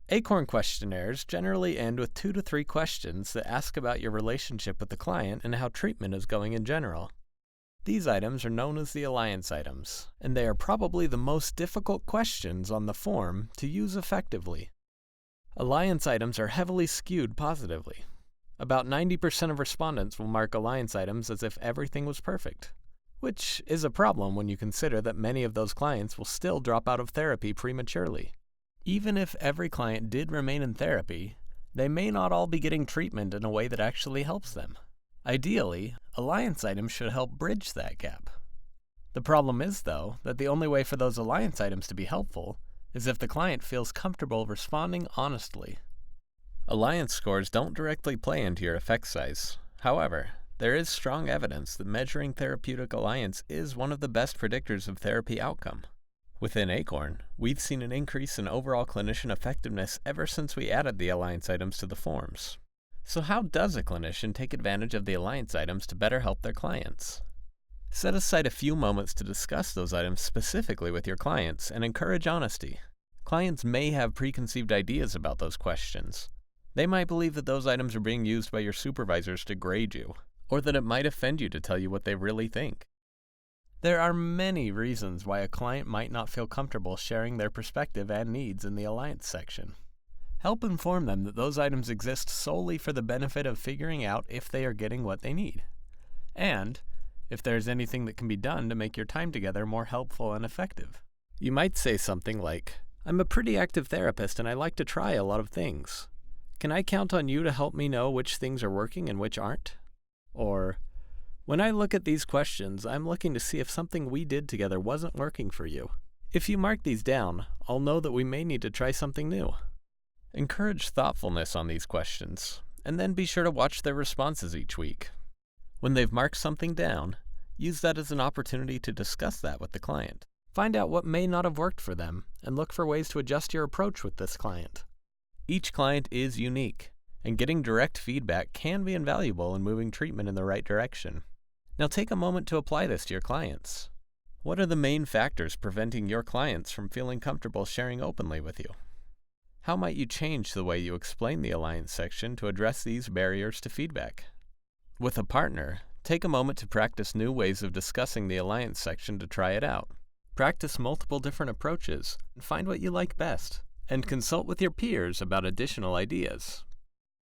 Acorn questionnaires generally end with 2 to 3 questions that ask about your relationship with the client and how treatment is going in general. These items are known as the alliance items, and they are probably the most difficult questions on the form to use effectively. Alliance items are heavily skewed positively. About 90% of respondents will mark alliance items as if everything was perfect, which is a problem when you consider that many of those clients will still drop out of therapy prematurely. Even if every client did remain in therapy, they may not all be getting treatment in a way that actually helps them. Ideally, alliance items should help bridge that gap. The problem is, though, that the only way for those alliance items to be helpful is if the client feels comfortable responding honestly. Alliance scores don't directly play into your effect size. However, there is strong evidence that measuring therapeutic alliance is one of the best predictors of therapy outcome. Within Acorn, we've seen an increase in overall clinician effectiveness ever since we added the alliance items to the forms. So how does a clinician take advantage of the alliance items to better help their clients? Set aside a few moments to discuss those items specifically with your clients and encourage honesty. Clients may have preconceived ideas about those questions. They might believe that those items are being used by your supervisors to grade you, or that it might offend you to tell you what they really think. There are many reasons why a client might not feel comfortable sharing their perspective and needs in the alliance section. Help inform them that those items exist solely for the benefit of figuring out if they are getting what they need, and if there is anything that can be done to make your time together more helpful and effective. You might say something like, "I'm a pretty active therapist and I like to try a lot of things. Can I count on you to help me know which things are working and which aren't?" Or, "When I look at these questions, I'm looking to see if something we did together wasn't working for you. If you mark these down, I'll know that we may need to try something new." Encourage thoughtfulness on these questions, and then be sure to watch their responses each week. When they've marked something down, use that as an opportunity to discuss that with the client. Find out what may not have worked for them, and look for ways to adjust your approach with this client. Each client is unique, and getting direct feedback can be invaluable in moving treatment in the right direction. Now take a moment to apply this to your clients. What are the main factors preventing your clients from feeling comfortable sharing openly with you? How might you change the way you explain the alliance section to address these barriers to feedback? With a partner, take a moment to practice new ways of discussing the alliance section to try it out. Practice multiple different approaches and find what you like best, and consult with your peers about additional ideas.